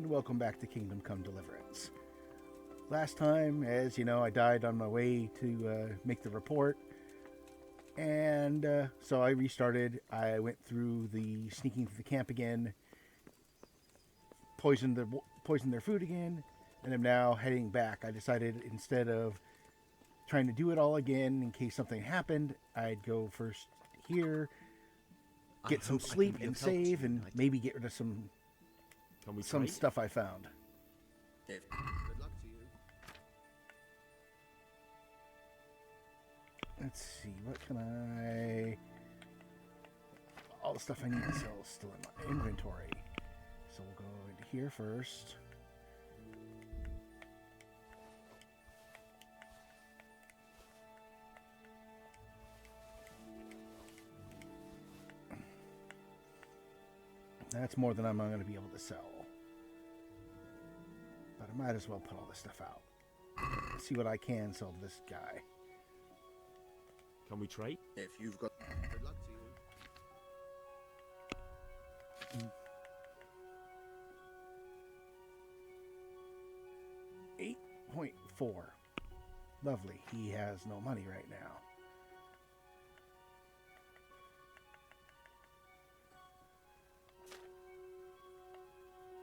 welcome back to Kingdom Come Deliverance. Last time, as you know, I died on my way to make the report, and so I restarted. I went through the sneaking through the camp again, poisoned their food again, and I'm now heading back. I decided instead of trying to do it all again in case something happened, I'd go first here, get some sleep and save, and maybe get rid of some stuff I found. Good luck to you. Let's see, what can I... All the stuff I need to sell is still in my inventory. So we'll go into here first. That's more than I'm going to be able to sell. But I might as well put all this stuff out. See what I can sell to this guy. Can we trade? If you've got good luck to you. 8.4. Lovely. He has no money right now.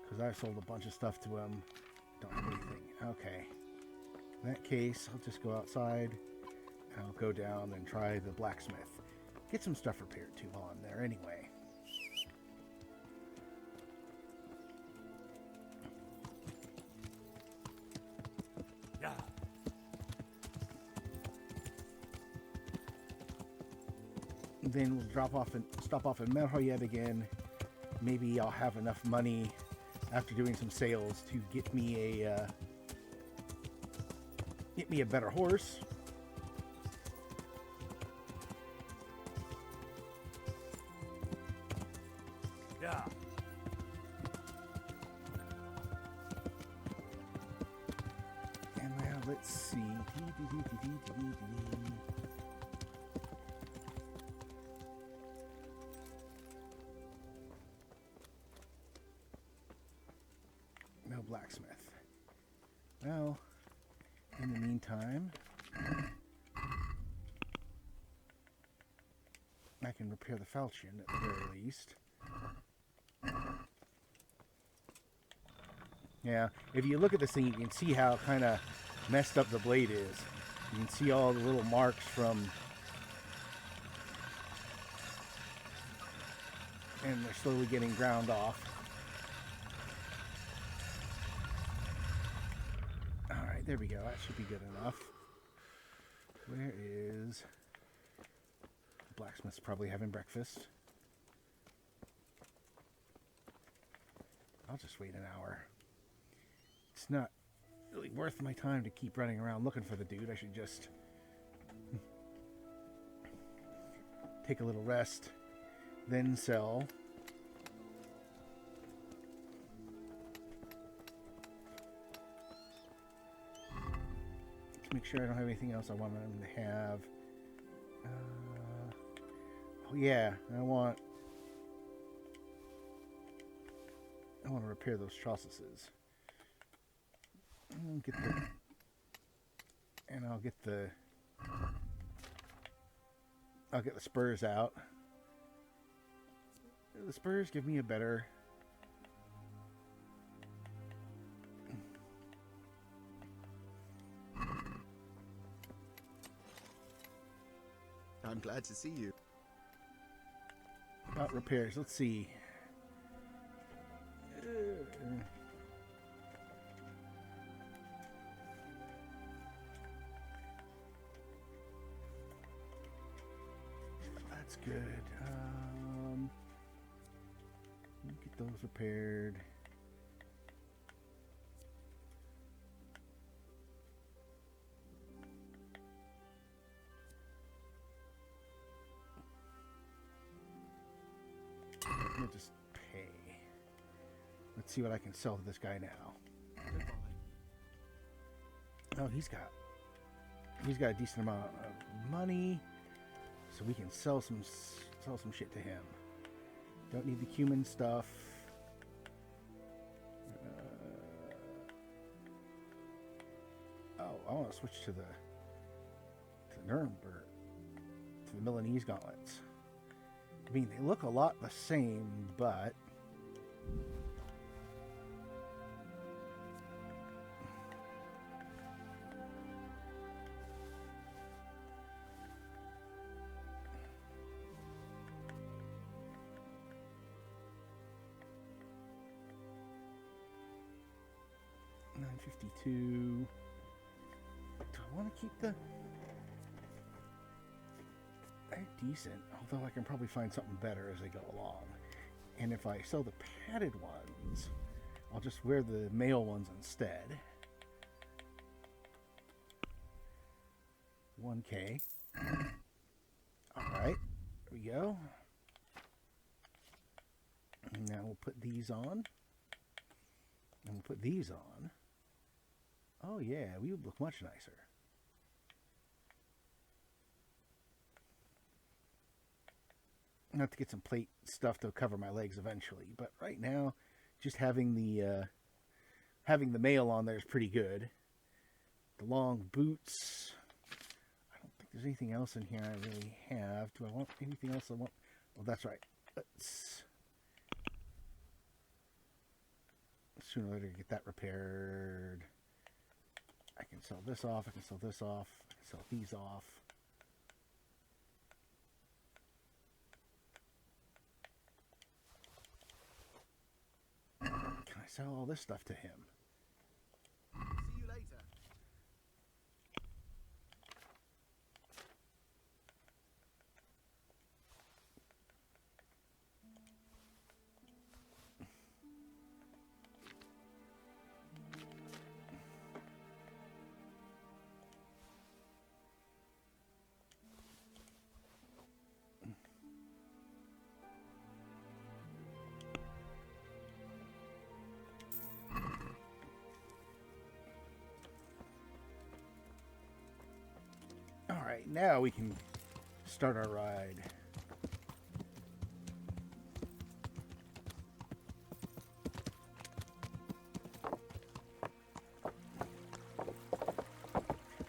Because I've sold a bunch of stuff to him. Don't have anything. Okay. In that case, I'll just go outside. And I'll go down and try the blacksmith. Get some stuff repaired too while I'm there anyway. Yeah. Then we'll stop off in Merhoyed again. Maybe I'll have enough money after doing some sales to get me a better horse. Yeah. And now let's see. No blacksmith. Well, in the meantime, I can repair the falchion at the very least. Yeah, if you look at this thing, you can see how kind of messed up the blade is. You can see all the little marks from... And they're slowly getting ground off. Alright, there we go. That should be good enough. Where is... The blacksmith's probably having breakfast. I'll just wait an hour. It's not really worth my time to keep running around looking for the dude. I should just take a little rest, then sell. Let's make sure I don't have anything else I want them to have. Oh yeah, I want to repair those trusses. I'll get the spurs out. The spurs give me a better... I'm glad to see you. About repairs, let's see. That's good. Get those repaired. We'll just pay. Let's see what I can sell to this guy now. Oh, he's got a decent amount of money, so we can sell some shit to him. Don't need the cumin stuff. want to switch to the Nuremberg, to the Milanese gauntlets. I mean, they look a lot the same, but $952. Do I want to keep the? They're decent, although I can probably find something better as I go along. And if I sell the padded ones, I'll just wear the male ones instead. 1K. Alright, there we go. And now we'll put these on. And we'll put these on. Oh yeah, we would look much nicer. I have to get some plate stuff to cover my legs eventually, but right now, just having the mail on there is pretty good. The long boots. I don't think there's anything else in here I really have. Do I want anything else I want? Well, that's right. Let's sooner or later get that repaired. I can sell this off. I can sell this off. I can sell these off. Can I sell all this stuff to him? See you later. Alright, now we can start our ride.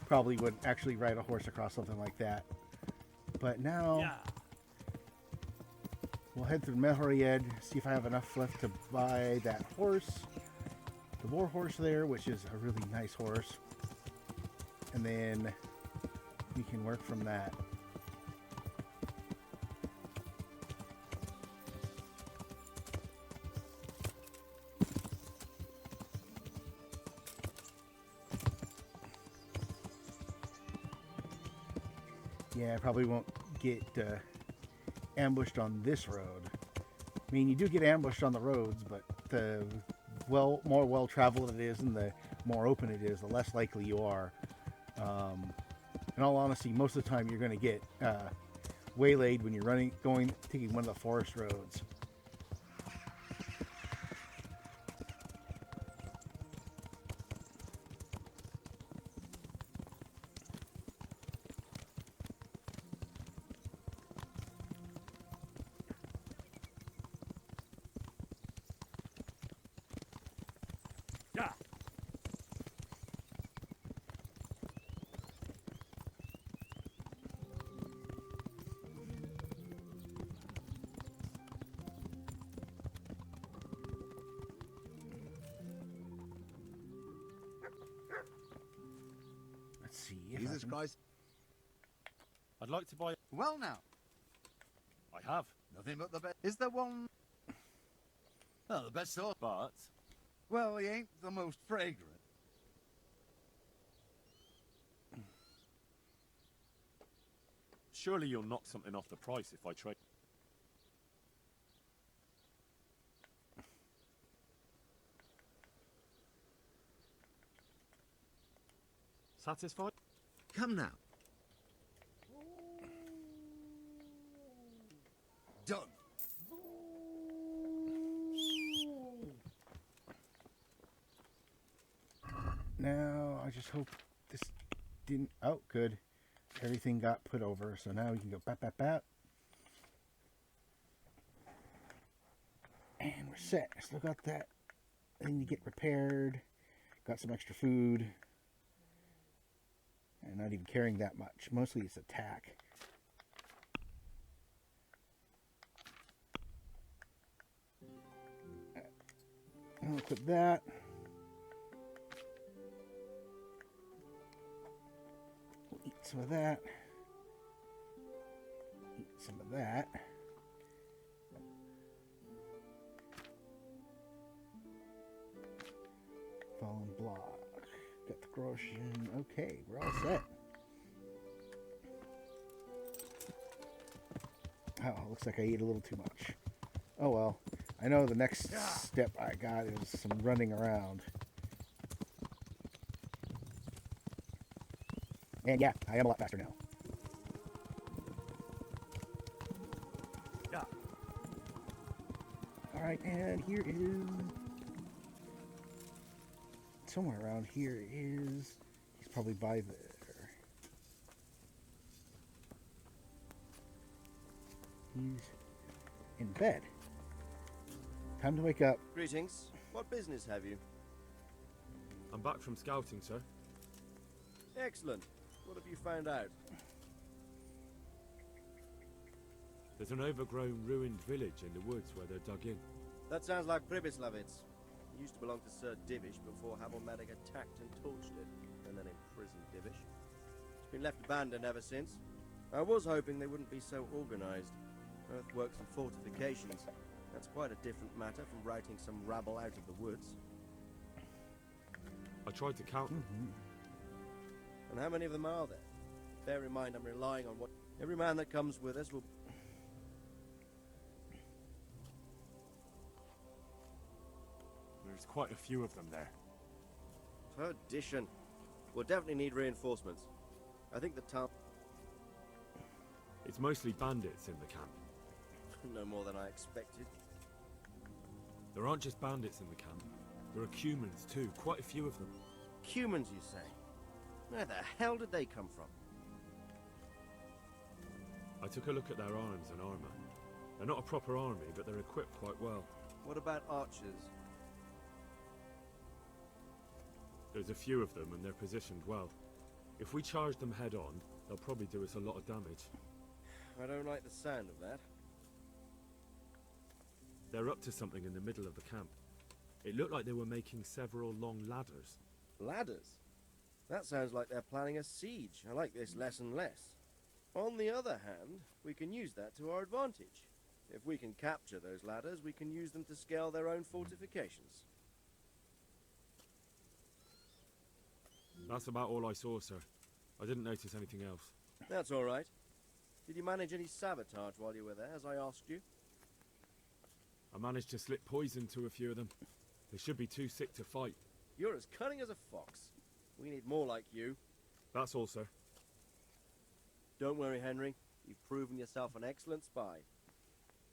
Probably wouldn't actually ride a horse across something like that. But now Yeah. we'll head through Mehried, see if I have enough left to buy that horse. The war horse there, which is a really nice horse. And then we can work from that. Yeah, I probably won't get ambushed on this road. I mean, you do get ambushed on the roads, but the more well-traveled it is and the more open it is, the less likely you are. In all honesty, most of the time you're going to get waylaid when you're taking one of the forest roads. Yeah. Let's see. If I Jesus can- Christ. I'd like to buy. Well now, I have, nothing but the best. Is there one? Oh, the best sort. but Well, he ain't the most fragrant. surely you'll knock something off the price if I trade. Satisfied? Come now. Done. Now, I just hope this didn't... Oh, good. Everything got put over, so now we can go bap, bap, bap. And we're set. I still got that thing to get repaired. Got some extra food. And not even carrying that much. Mostly it's attack. I'll equip that. We'll eat some of that. Eat some of that. Fallen block. Got the Groschen. Okay, we're all set. Oh, looks like I ate a little too much. Oh well. I know the next step I got is some running around. And yeah, I am a lot faster now. Yeah. Alright, and here is... somewhere around here is... he's probably by there. He's in bed. Time to wake up. Greetings. What business have you? I'm back from scouting, sir. Excellent. What have you found out? There's an overgrown, ruined village in the woods where they're dug in. That sounds like Pribyslavitz. It used to belong to Sir Divish before Havelmatic attacked and torched it, and then imprisoned Divish. It's been left abandoned ever since. I was hoping they wouldn't be so organized. Earthworks and fortifications. That's quite a different matter from routing some rabble out of the woods. I tried to count them. And how many of them are there? Bear in mind I'm relying on what... every man that comes with us will... There's quite a few of them there. Perdition. We'll definitely need reinforcements. I think the town... It's mostly bandits in the camp. no more than I expected. There aren't just bandits in the camp. There are humans too, quite a few of them. Humans, you say? Where the hell did they come from? I took a look at their arms and armor. They're not a proper army, but they're equipped quite well. What about archers? There's a few of them and they're positioned well. If we charge them head on, they'll probably do us a lot of damage. I don't like the sound of that. They're up to something in the middle of the camp. It looked like they were making several long ladders. Ladders? That sounds like they're planning a siege. I like this less and less. On the other hand, we can use that to our advantage. If we can capture those ladders, we can use them to scale their own fortifications. That's about all I saw, sir. I didn't notice anything else. That's all right. Did you manage any sabotage while you were there, as I asked you? I managed to slip poison to a few of them. They should be too sick to fight. You're as cunning as a fox. We need more like you. That's all, sir. Don't worry, Henry. You've proven yourself an excellent spy.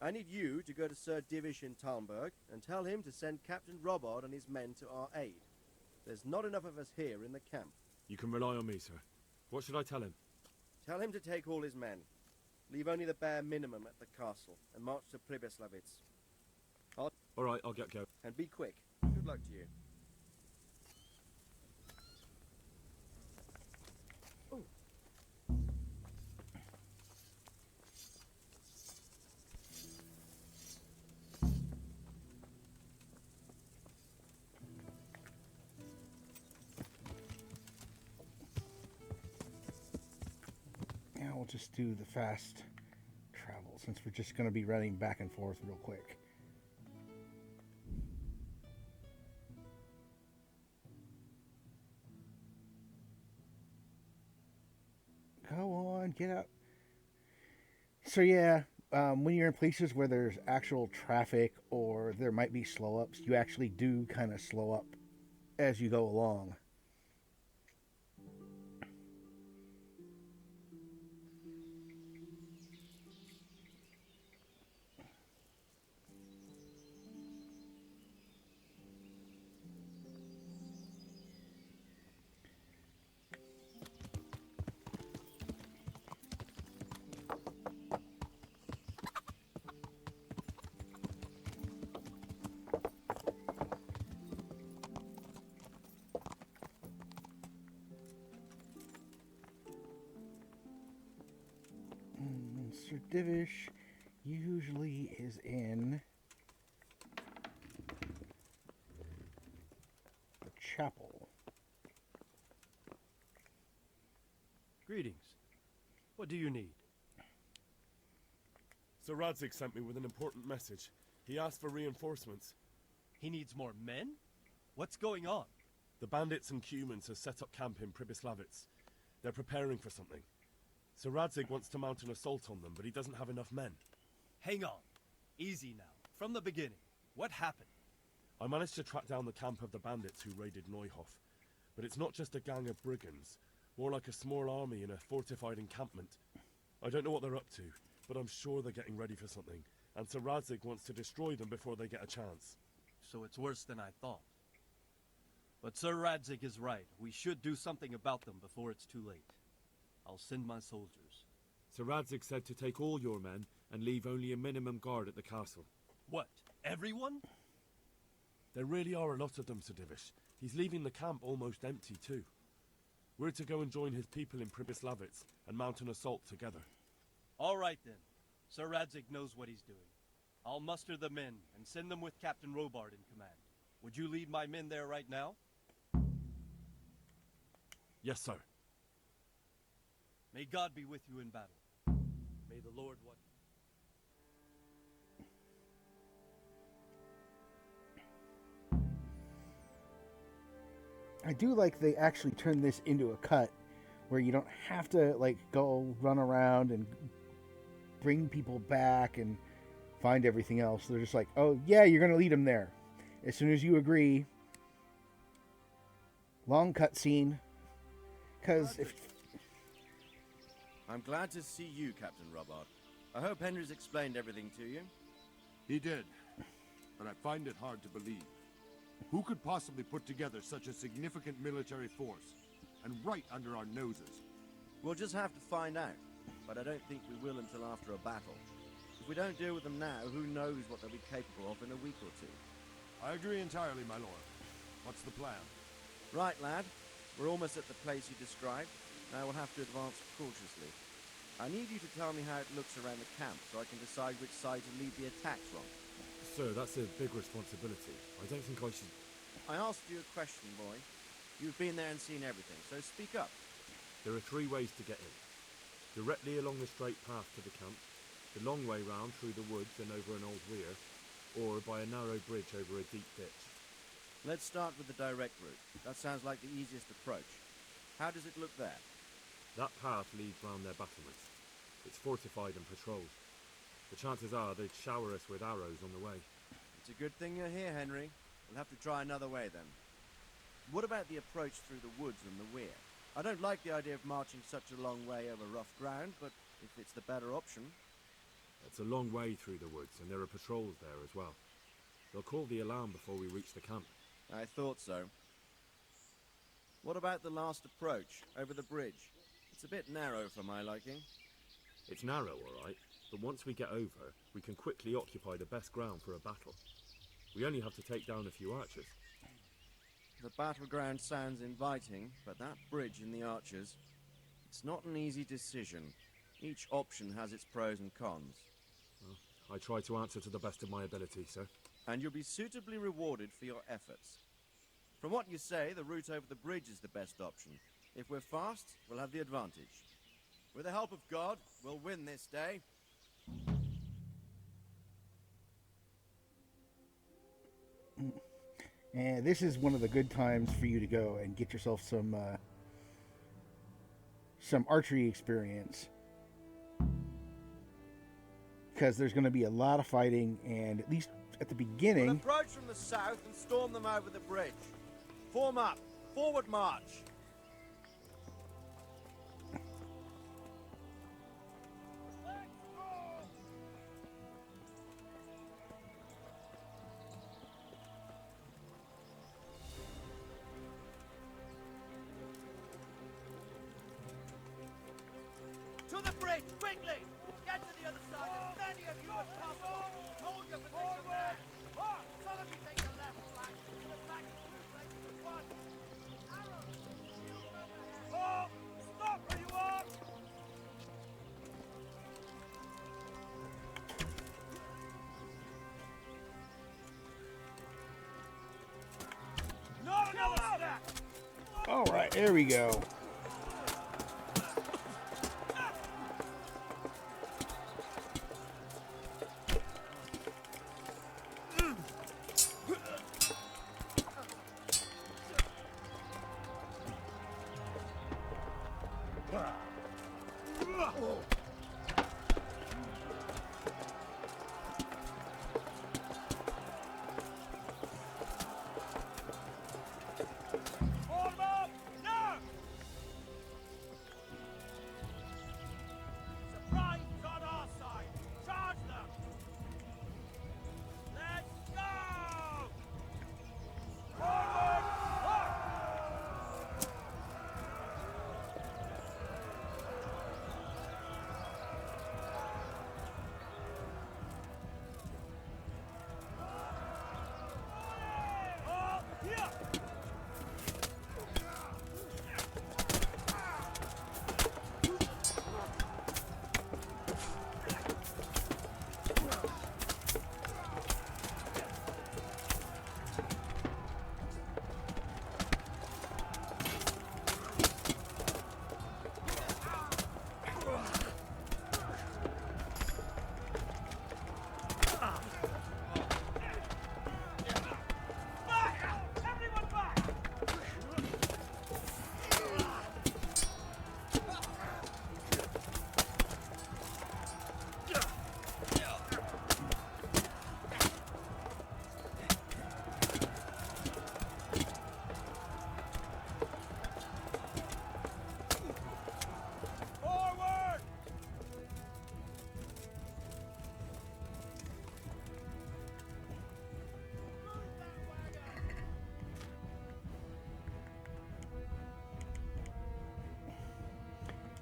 I need you to go to Sir Divish in Talmberg and tell him to send Captain Robard and his men to our aid. There's not enough of us here in the camp. You can rely on me, sir. What should I tell him? Tell him to take all his men. Leave only the bare minimum at the castle and march to Pribyslavitz. All right, I'll get going. And be quick. Good luck to you. Yeah, we'll just do the fast travel since we're just going to be running back and forth real quick. Go on, get out. So yeah, when you're in places where there's actual traffic or there might be slow ups, you actually do kind of slow up as you go along. Divish usually is in the chapel. Greetings. What do you need? Sir Radzig sent me with an important message. He asked for reinforcements. He needs more men? What's going on? The bandits and humans have set up camp in Pribyslavitz. They're preparing for something. Sir Radzig wants to mount an assault on them, but he doesn't have enough men. Hang on. Easy now. From the beginning. What happened? I managed to track down the camp of the bandits who raided Neuhof. But it's not just a gang of brigands. More like a small army in a fortified encampment. I don't know what they're up to, but I'm sure they're getting ready for something. And Sir Radzig wants to destroy them before they get a chance. So it's worse than I thought. But Sir Radzig is right. We should do something about them before it's too late. I'll send my soldiers. Sir Radzig said to take all your men and leave only a minimum guard at the castle. What? Everyone? There really are a lot of them, Sir Divish. He's leaving the camp almost empty, too. We're to go and join his people in Pribyslavitz and mount an assault together. All right then. Sir Radzig knows what he's doing. I'll muster the men and send them with Captain Robard in command. Would you lead my men there right now? Yes, sir. May God be with you in battle. May the Lord watch. I do like they actually turn this into a cut where you don't have to like go run around and bring people back and find everything else. They're just like, oh yeah, you're gonna lead them there. As soon as you agree. Long cut scene. Because if I'm glad to see you, Captain Robard. I hope Henry's explained everything to you. He did, but I find it hard to believe. Who could possibly put together such a significant military force, and right under our noses? We'll just have to find out, but I don't think we will until after a battle. If we don't deal with them now, who knows what they'll be capable of in a week or two. I agree entirely, my lord. What's the plan? Right, lad. We're almost at the place you described. Now we'll have to advance cautiously. I need you to tell me how it looks around the camp so I can decide which side to lead the attacks from. Sir, that's a big responsibility. I don't think I should... I asked you a question, boy. You've been there and seen everything, so speak up. There are 3 ways to get in. Directly along the straight path to the camp, the long way round through the woods and over an old weir, or by a narrow bridge over a deep ditch. Let's start with the direct route. That sounds like the easiest approach. How does it look there? That path leads round their battlements. It's fortified and patrolled. The chances are they'd shower us with arrows on the way. It's a good thing you're here, Henry. We'll have to try another way then. What about the approach through the woods and the weir? I don't like the idea of marching such a long way over rough ground, but if it's the better option... It's a long way through the woods, and there are patrols there as well. They'll call the alarm before we reach the camp. I thought so. What about the last approach, over the bridge? It's a bit narrow for my liking. It's narrow, all right, but once we get over, we can quickly occupy the best ground for a battle. We only have to take down a few archers. The battleground sounds inviting, but that bridge and the archers... It's not an easy decision. Each option has its pros and cons. Well, I try to answer to the best of my ability, sir. And you'll be suitably rewarded for your efforts. From what you say, the route over the bridge is the best option. If we're fast, we'll have the advantage. With the help of God, we'll win this day. And this is one of the good times for you to go and get yourself some archery experience. Because there's going to be a lot of fighting, and at least at the beginning... We'll approach from the south and storm them over the bridge. Form up. Forward march. To the bridge, quickly! Get to the other side, as many of you as possible! Hold your position there! Some of you take the left flank, and attack in 2 places at once! Arrows! Shields overhead! Stop where you are! All right, there we go.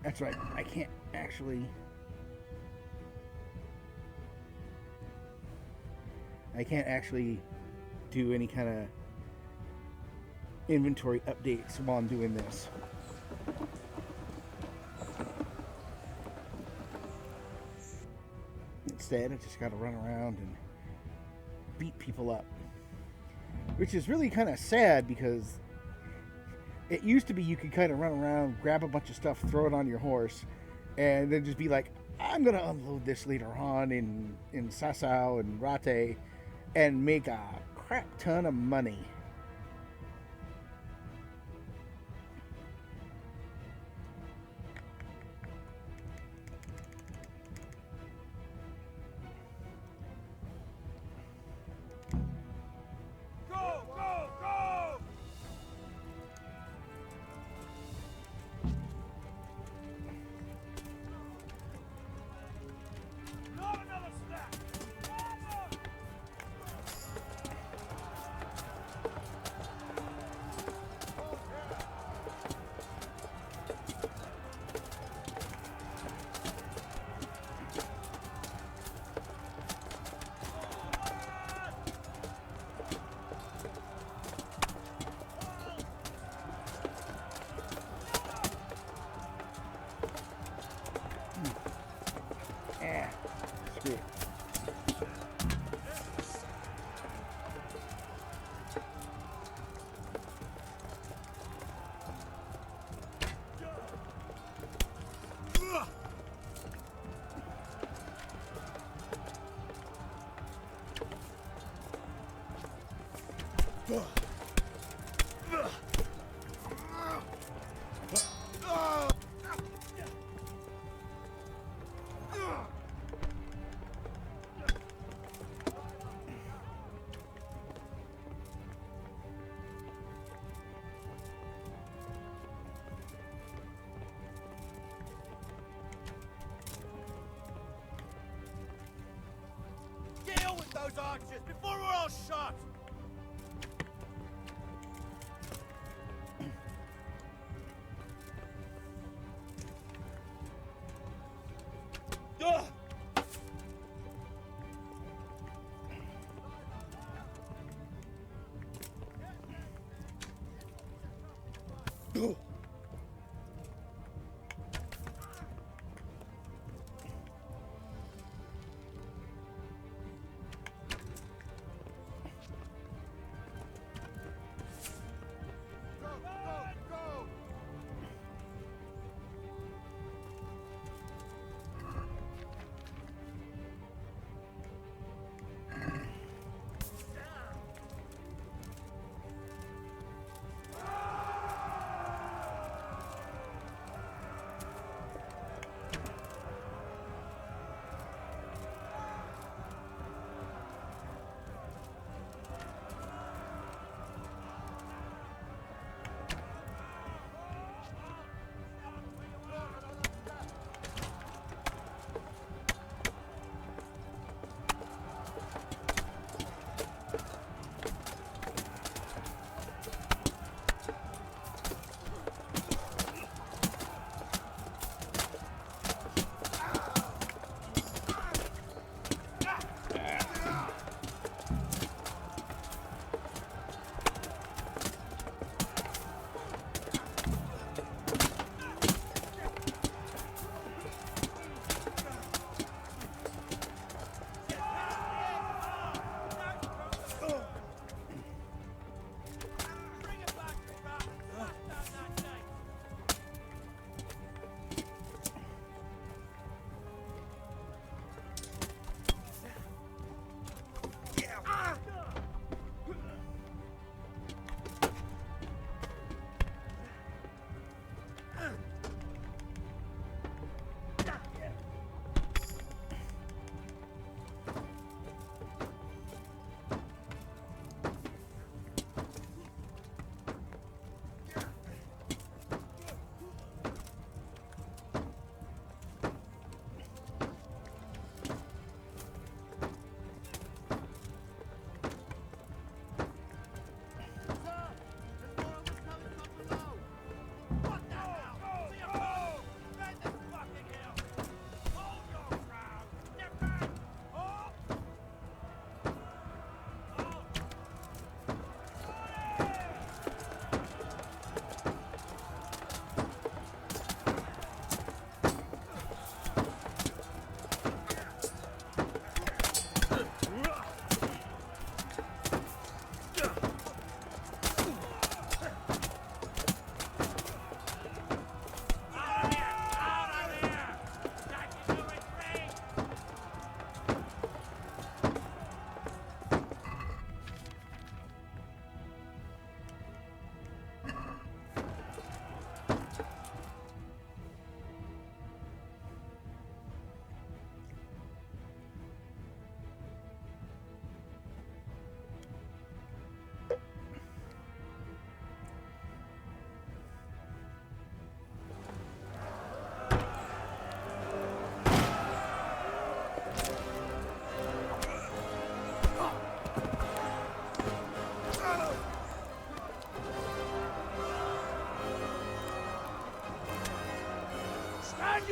That's right. I can't actually do any kind of inventory updates while I'm doing this. Instead, I just got to run around and beat people up, which is really kind of sad because it used to be you could kind of run around, grab a bunch of stuff, throw it on your horse, and then just be like, I'm going to unload this later on in Sasau and Rate and make a crap ton of money. Screw it. Deal with those archers before we're all shot!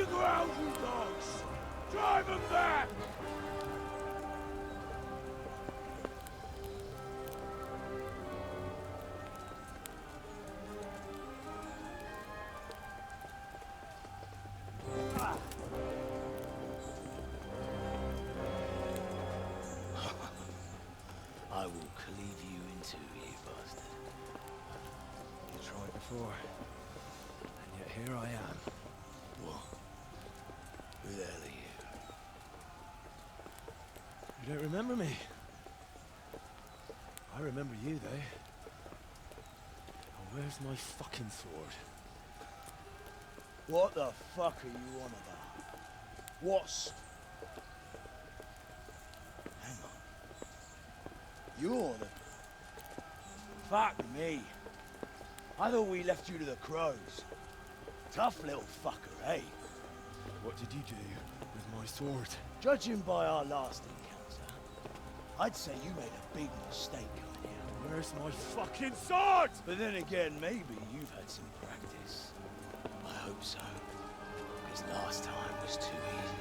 your ground, you dogs! Drive them back! I will cleave you in two, you bastard. You tried before, and yet here I am. What? Who the hell are you? You don't remember me? I remember you, though. Now, where's my fucking sword? What the fuck are you on about? What's... Hang on. You're the... Fuck me. I thought we left you to the crows. Tough little fucker, eh? What did you do with my sword? Judging by our last encounter, I'd say you made a big mistake coming here. Where's my fucking sword? But then again, maybe you've had some practice. I hope so. Because last time was too easy.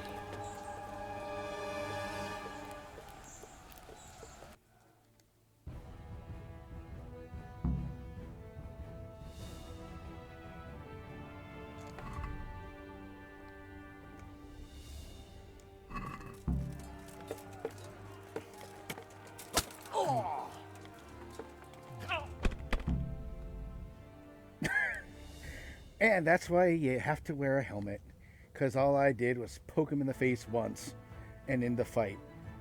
And that's why you have to wear a helmet. Because all I did was poke him in the face once and end the fight.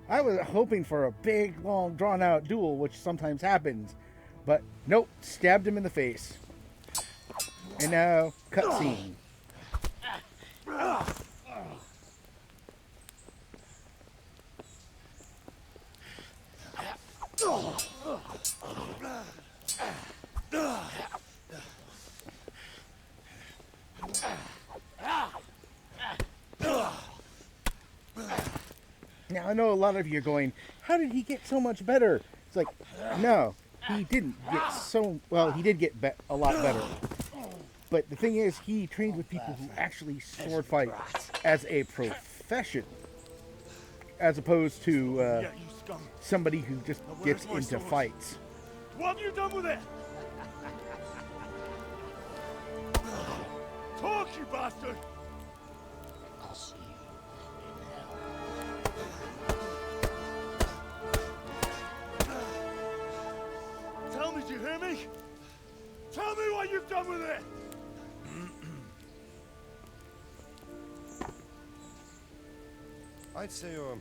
I was hoping for a big, long, drawn-out duel, which sometimes happens. But nope, stabbed him in the face. And now, cutscene. Now, I know a lot of you are going, how did he get so much better? It's like, no, he didn't get so, well, he did get a lot better. But the thing is, he trained with people who actually sword fight as a profession. As opposed to somebody who just gets into fights. What have you done with it? Talk, you bastard! I'll see you in hell. Tell me, do you hear me? Tell me what you've done with it! I'd say you're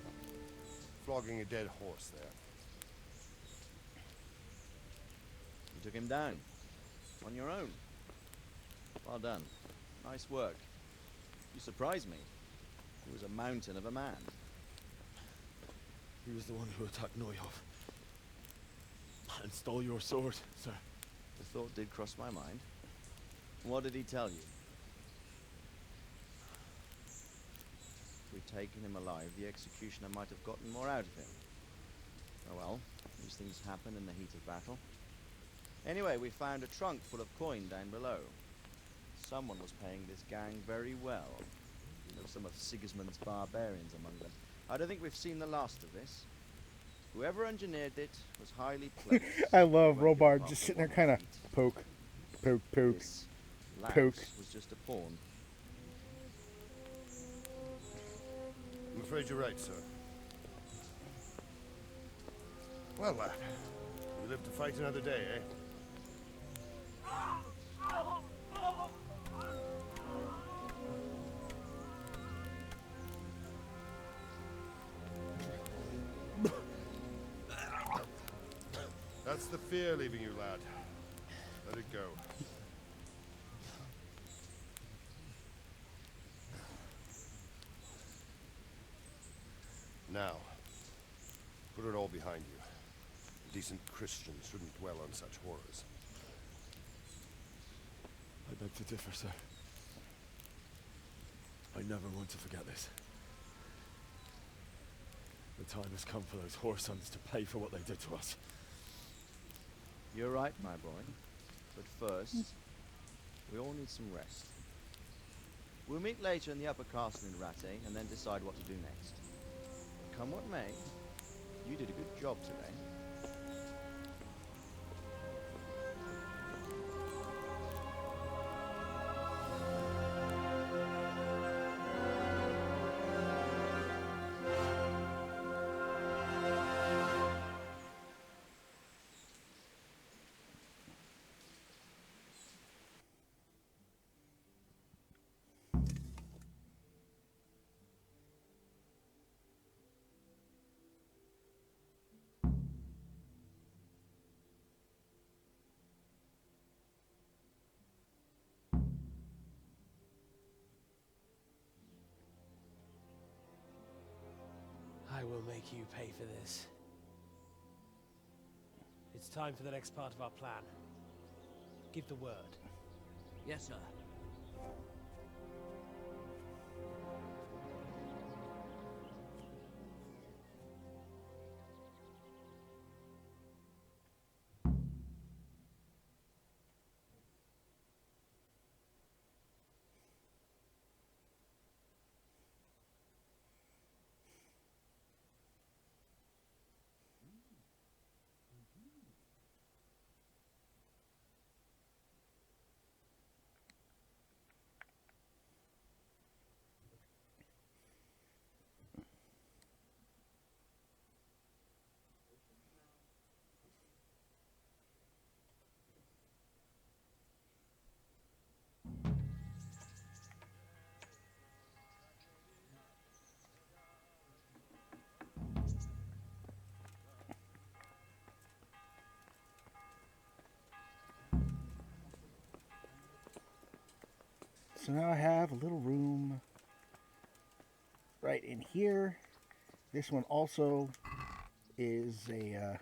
flogging a dead horse there. You took him down. On your own. Well done. Nice work. You surprised me. He was a mountain of a man. He was the one who attacked Neuhoff. And stole your sword, sir. The thought did cross my mind. What did he tell you? If we'd taken him alive, the executioner might have gotten more out of him. Oh well, these things happen in the heat of battle. Anyway, we found a trunk full of coin down below. Someone was paying this gang very well. You know, some of Sigismund's barbarians among them. I don't think we've seen the last of this. Whoever engineered it was highly pleased. I love Robard just sitting there kind of poke, poke, poke, This poke. louse was just a pawn. I'm afraid you're right, sir. Well, lad, you live to fight another day, eh? That's the fear leaving you, lad. Let it go. Now, put it all behind you. Decent Christians shouldn't dwell on such horrors. I beg to differ, sir. I never want to forget this. The time has come for those whoresons to pay for what they did to us. You're right, my boy. But first, we all need some rest. We'll meet later in the upper castle in Rattay and then decide what to do next. Come what may, you did a good job today. I will make you pay for this. It's time for the next part of our plan. Give the word. Yes, sir. So now I have a little room right in here. This one also is a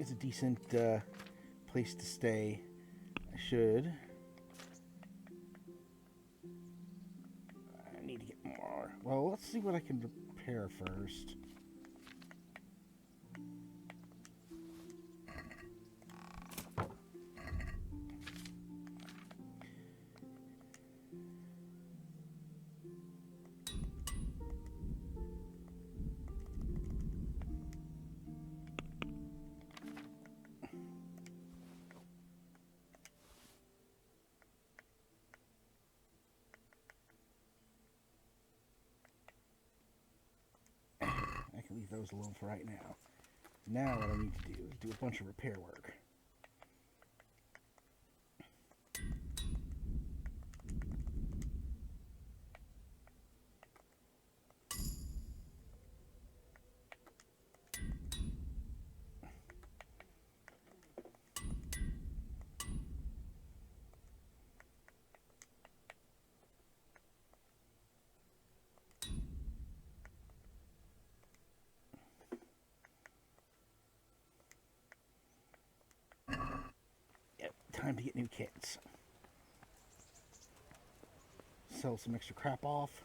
it's a decent place to stay. I need to get more. Well, let's see what I can repair first. Leave those alone for right now. Now what I need to do is do a bunch of repair work. Time to get new kits. Sell some extra crap off.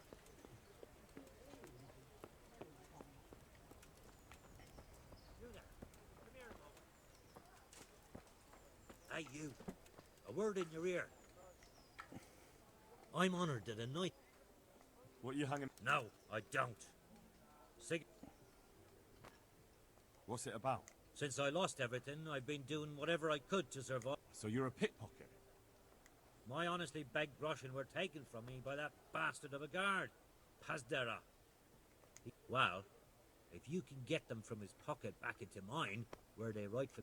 Hey, you. A word in your ear. I'm honored that a knight... What are you hanging... No, I don't. What's it about? Since I lost everything, I've been doing whatever I could to survive. So you're a pickpocket? My honestly begged groschen were taken from me by that bastard of a guard, Pazdera. Well, if you can get them from his pocket back into mine, where they rightfully...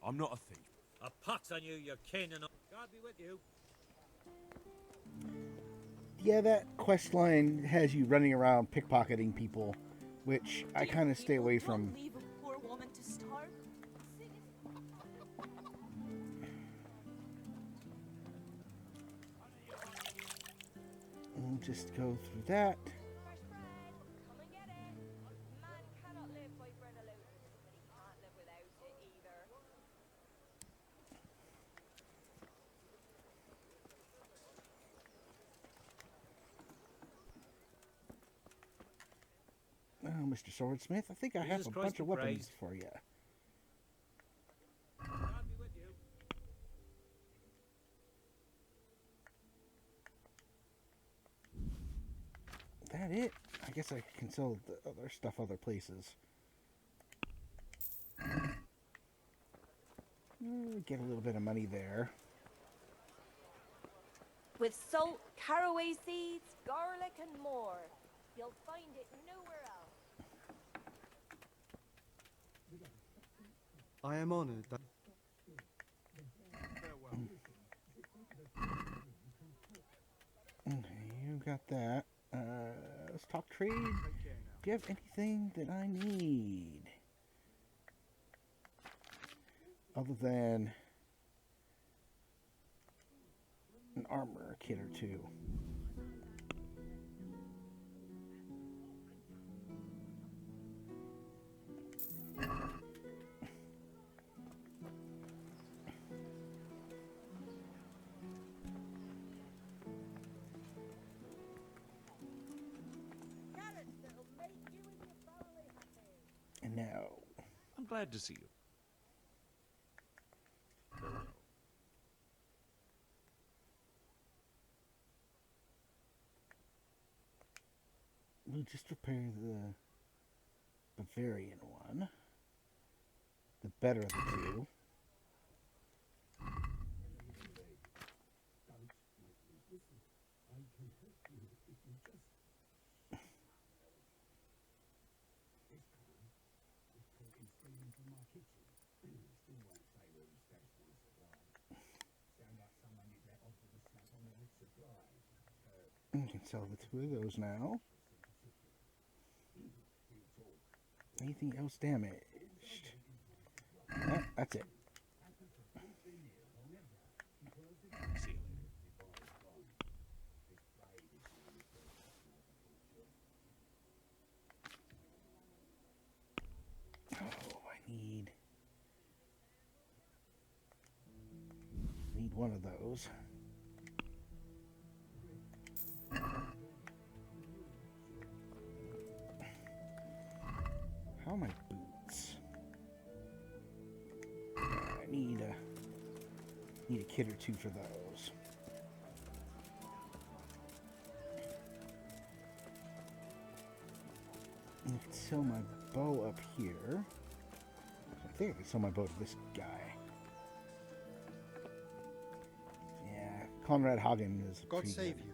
I'm not a thief. A pox on you, you're kin and... God be with you. Yeah, that quest line has you running around pickpocketing people, which I kind of stay away from. Leave a poor woman to starve. We'll just go through that. Mr. Swordsmith, I think I have Jesus a Christ bunch of be weapons praised. for you. God be with you. That it? I guess I can sell the other stuff other places. Get a little bit of money there. With salt, caraway seeds, garlic, and more. You'll find it nowhere else. I am honored that. Okay, you got that. Let's talk trade. Do you have anything that I need? Other than an armor kit or two. And now, I'm glad to see you. Farewell. we'll just repair the Bavarian one. The better of the two. We can sell the two of those now. Anything else damaged? That's it. See you later. Oh, I need one of those. How are my boots? I need a kit or two for those. I can sell my bow up here. I think I can sell my bow to this guy. Yeah, Conrad Hagen is God pretty save good. you.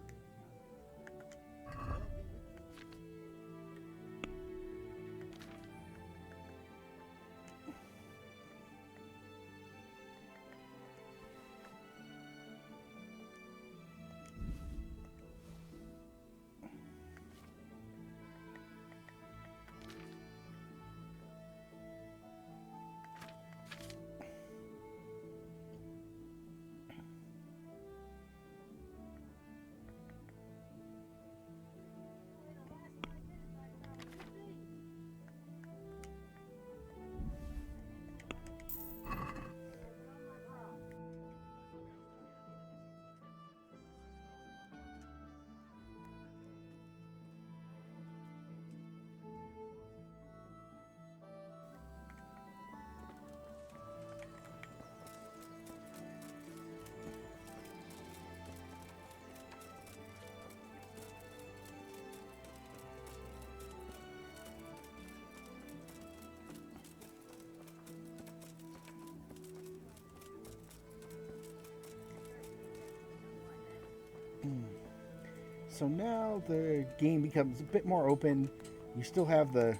So now the game becomes a bit more open. You still have the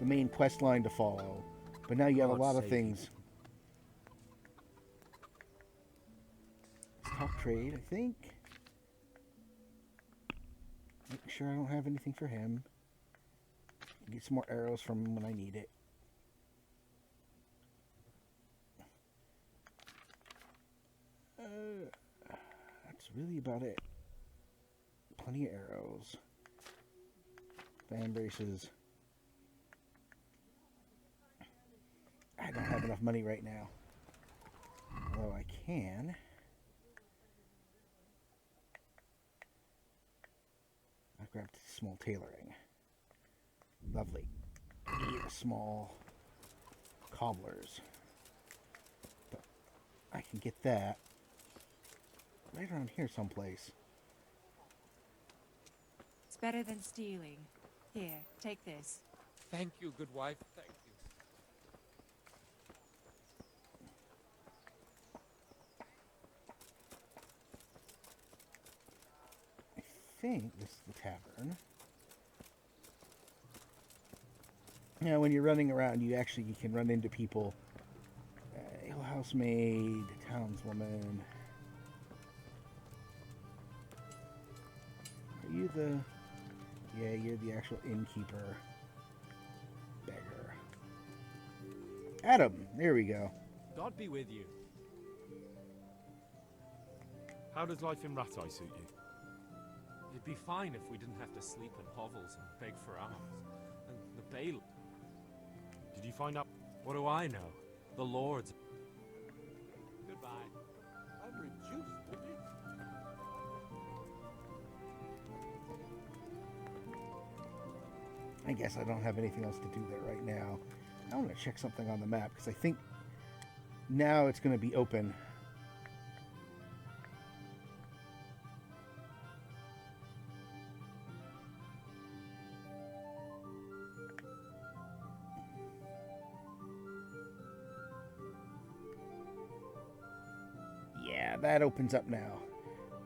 main quest line to follow, but now you have a God lot of save things. Let's talk trade, I think. Make sure I don't have anything for him. Get some more arrows from him when I need it. That's really about it. Plenty of arrows. Fan braces. I don't have enough money right now. Although I can. I grabbed small tailoring. Lovely. Small cobblers. But I can get that right around here someplace. It's better than stealing. Here, take this. Thank you, good wife. Thank you. I think this is the tavern. Now, when you're running around, you can run into people. Alehouse maid, townswoman. Are you the... Yeah, you're the actual innkeeper. Beggar. Adam! There we go. God be with you. How does life in Rattay suit you? It'd be fine if we didn't have to sleep in hovels and beg for alms. And the bail... Did you find out? What do I know? The lords... Goodbye. I'm reduced, would it? I guess I don't have anything else to do there right now. I want to check something on the map, because I think now it's going to be open. Yeah, that opens up now.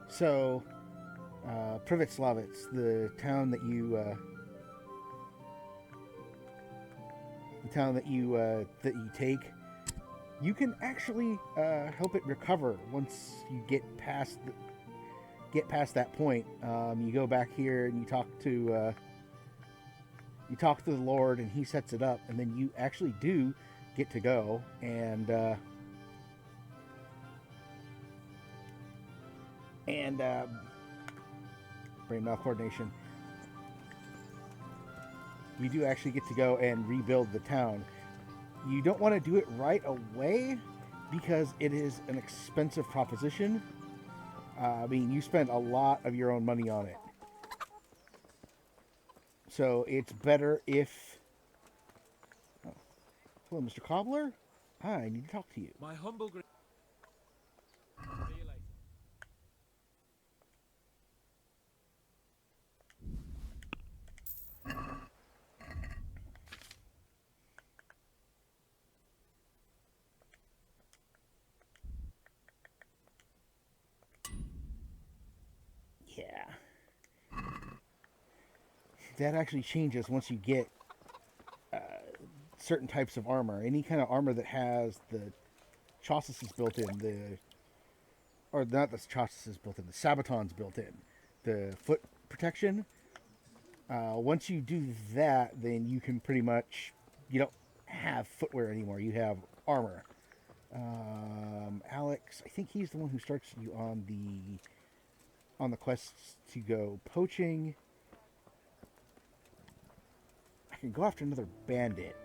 So, Privetslavets, the town that you take, you can actually help it recover once you get past that point. You go back here and you talk to the Lord, and he sets it up, and then you actually do get to go and brain mouth coordination. You do actually get to go and rebuild the town. You don't want to do it right away because it is an expensive proposition. I mean, you spend a lot of your own money on it. So it's better if... Oh. Hello, Mr. Cobbler? Hi, I need to talk to you. My humble... See you later. Yeah. That actually changes once you get certain types of armor. Any kind of armor that has the chausses built in, the sabatons built in, the foot protection. Once you do that, then you can pretty much, you don't have footwear anymore. You have armor. Alex, I think he's the one who starts you on the quests to go poaching. I can go after another bandit.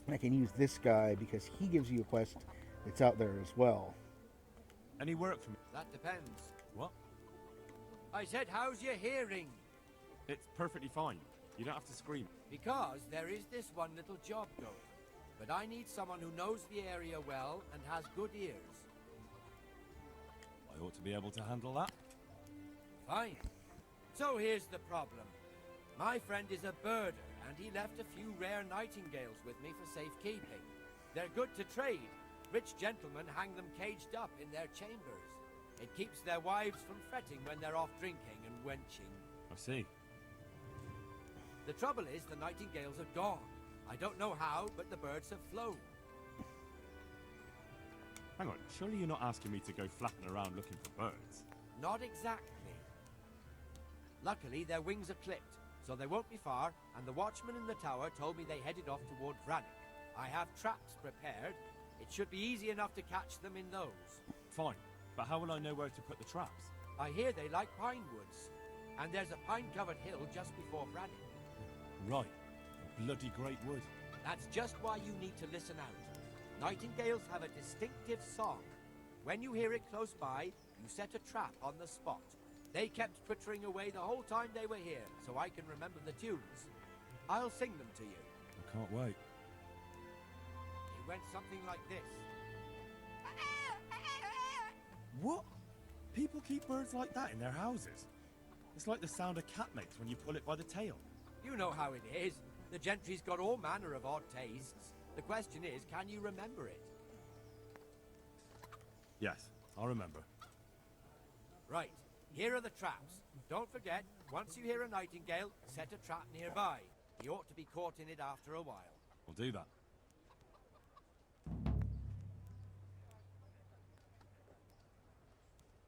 And I can use this guy because he gives you a quest that's out there as well. Any work for me? That depends. What? I said, how's your hearing? It's perfectly fine. You don't have to scream. Because there is this one little job going. But I need someone who knows the area well and has good ears. I ought to be able to handle that. Fine. So here's the problem. My friend is a birder, and he left a few rare nightingales with me for safekeeping. They're good to trade. Rich gentlemen hang them caged up in their chambers. It keeps their wives from fretting when they're off drinking and wenching. I see. The trouble is the nightingales are gone. I don't know how, but the birds have flown. Hang on, surely you're not asking me to go flapping around looking for birds? Not exactly. Luckily, their wings are clipped, so they won't be far, and the watchman in the tower told me they headed off toward Vranik. I have traps prepared. It should be easy enough to catch them in those. Fine, but how will I know where to put the traps? I hear they like pine woods, and there's a pine-covered hill just before Vranik. Right, a bloody great wood. That's just why you need to listen out. Nightingales have a distinctive song. When you hear it close by, you set a trap on the spot. They kept twittering away the whole time they were here, so I can remember the tunes. I'll sing them to you. I can't wait. It went something like this. What? People keep birds like that in their houses? It's like the sound a cat makes when you pull it by the tail. You know how it is. The gentry's got all manner of odd tastes. The question is, can you remember it? Yes, I'll remember. Right, here are the traps. Don't forget, once you hear a nightingale, set a trap nearby. He ought to be caught in it after a while. We'll do that.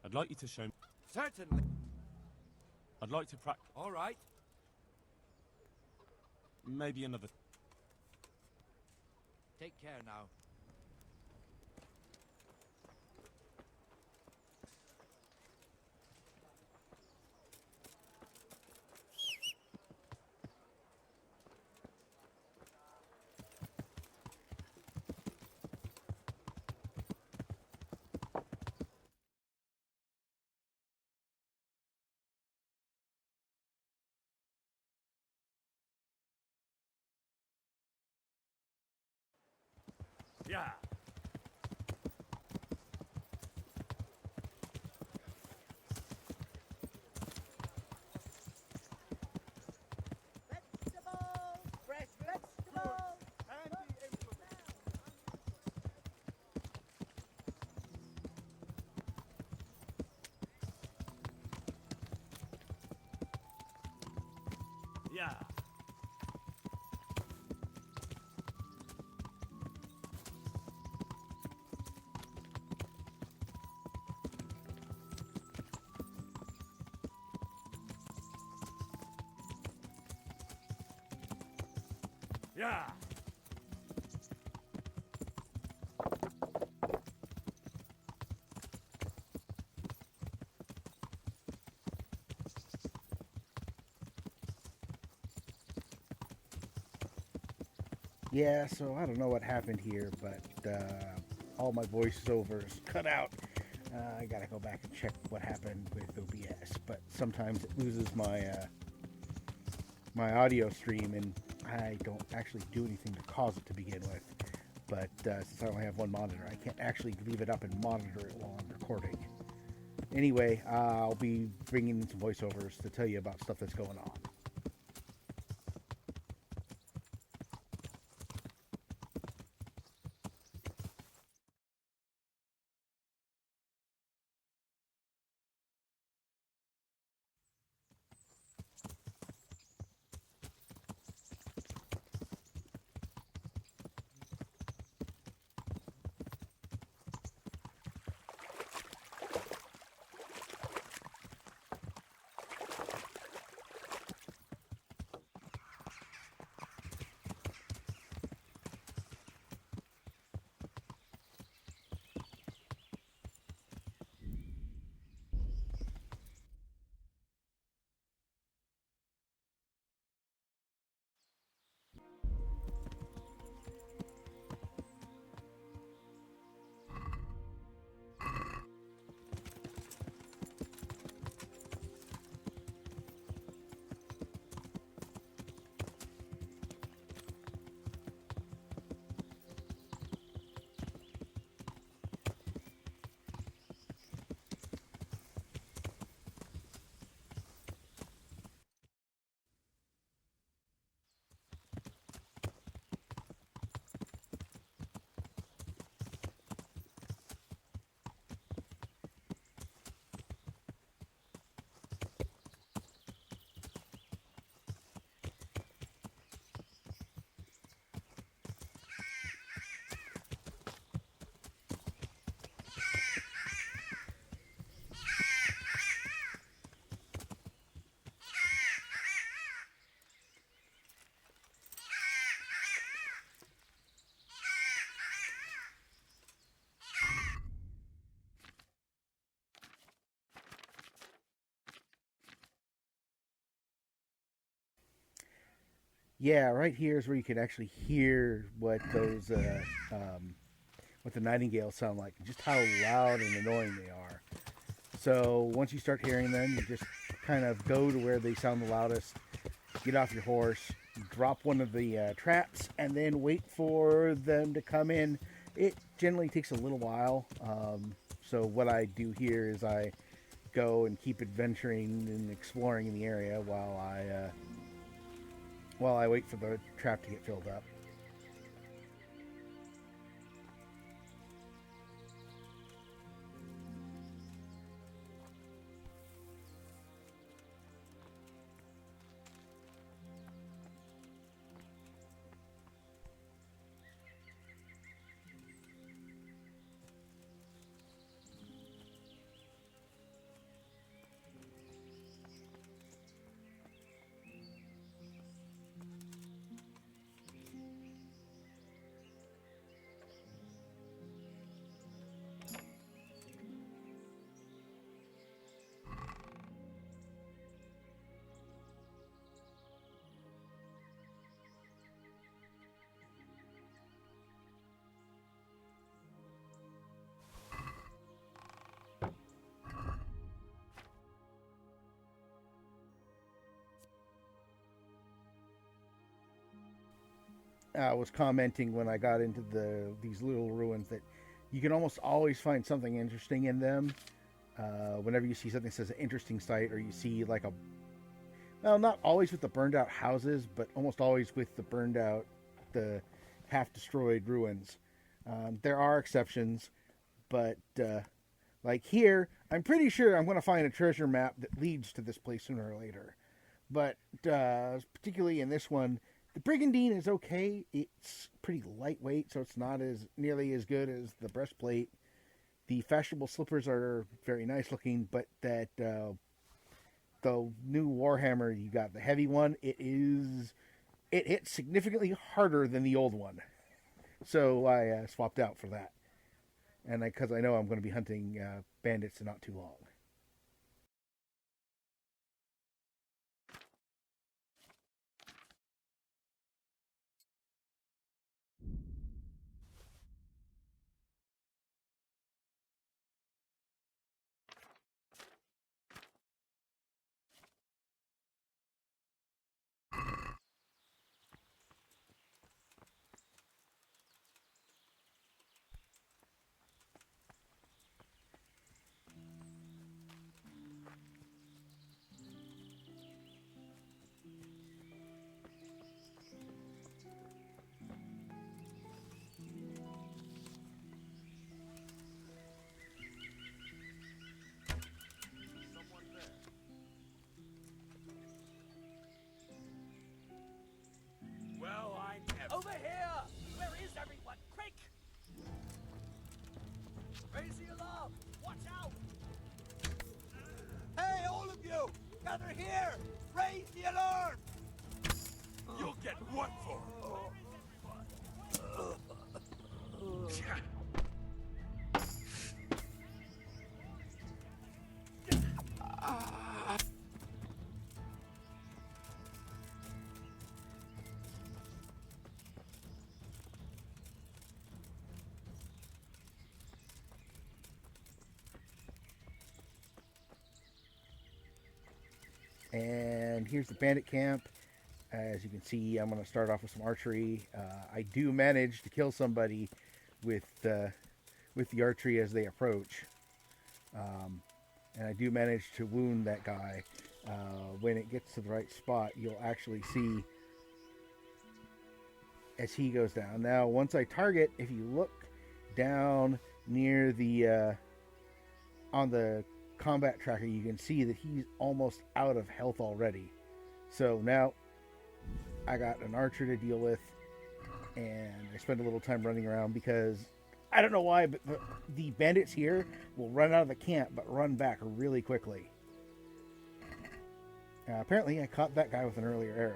I'd like you to show me... Certainly. I'd like to practice... All right. Maybe another... Take care now. Yeah. Vegetables! Fresh vegetables! And the implement. Yeah. Yeah. Yeah, so I don't know what happened here, but all my voiceovers cut out. I gotta go back and check what happened with OBS, but sometimes it loses my my audio stream, and I don't actually do anything to cause it to begin with. But since I only have one monitor, I can't actually leave it up and monitor it while I'm recording. Anyway, I'll be bringing in some voiceovers to tell you about stuff that's going on. Yeah, right here is where you can actually hear what those what the nightingales sound like, and just how loud and annoying they are. So once you start hearing them, you just kind of go to where they sound the loudest, get off your horse, drop one of the traps, and then wait for them to come in. It generally takes a little while. So what I do here is I go and keep adventuring and exploring in the area while I wait for the trap to get filled up. I was commenting when I got into these little ruins that you can almost always find something interesting in them. Whenever you see something that says an interesting site, or you see like well, not always with the burned out houses, but almost always with the half destroyed ruins. There are exceptions, but like here, I'm pretty sure I'm going to find a treasure map that leads to this place sooner or later. But particularly in this one, the Brigandine is okay. It's pretty lightweight, so it's not nearly as good as the breastplate. The fashionable slippers are very nice looking, but the new Warhammer you got, the heavy one, it hits significantly harder than the old one. So I swapped out for that, and because I know I'm going to be hunting bandits in not too long. Over here! Where is everyone? Quick! Raise the alarm! Watch out! Hey, all of you! Gather here! Raise the alarm! You'll get what for? And here's the bandit camp. As you can see, I'm going to start off with some archery. I do manage to kill somebody with the archery as they approach. And I do manage to wound that guy. When it gets to the right spot, you'll actually see as he goes down. Now, once I target, if you look down near the on the combat tracker, you can see that he's almost out of health already. So now I got an archer to deal with, and I spend a little time running around because I don't know why, but the bandits here will run out of the camp but run back really quickly. Apparently I caught that guy with an earlier arrow.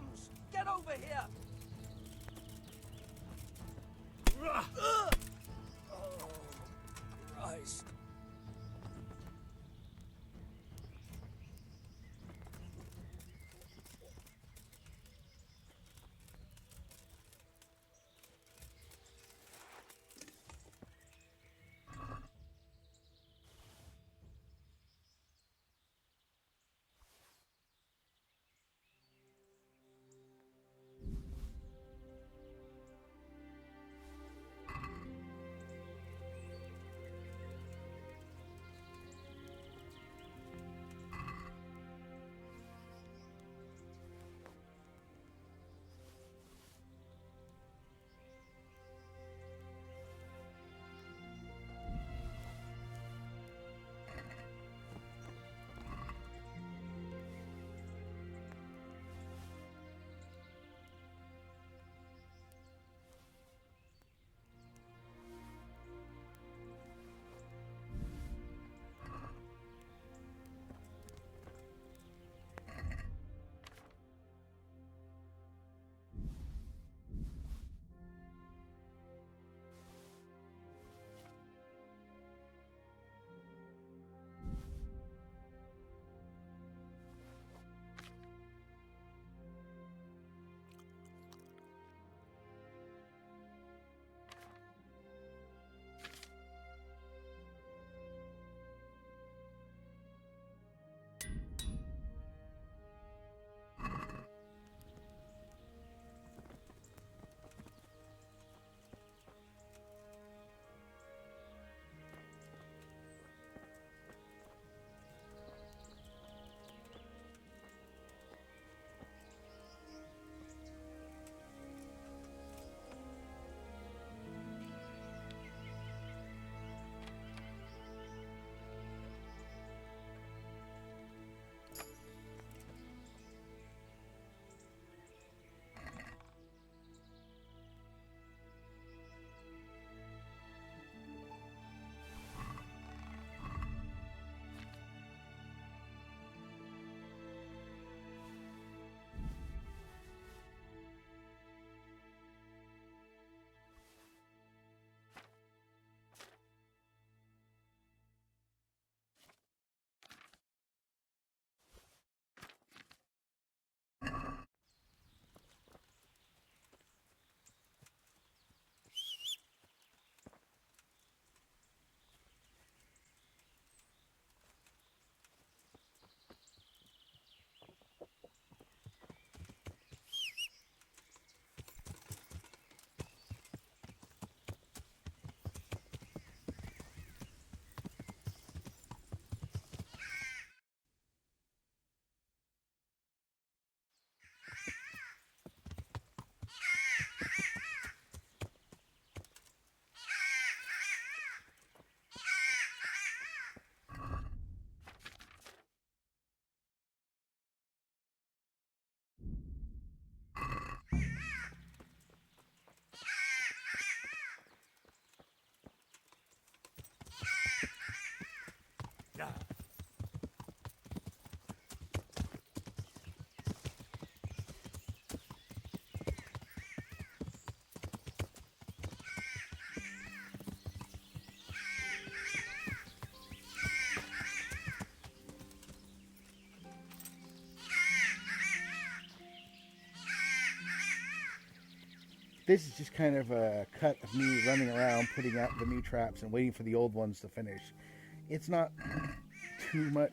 bums! Get over here! Oh, Christ. This is just kind of a cut of me running around, putting out the new traps and waiting for the old ones to finish. It's not too much.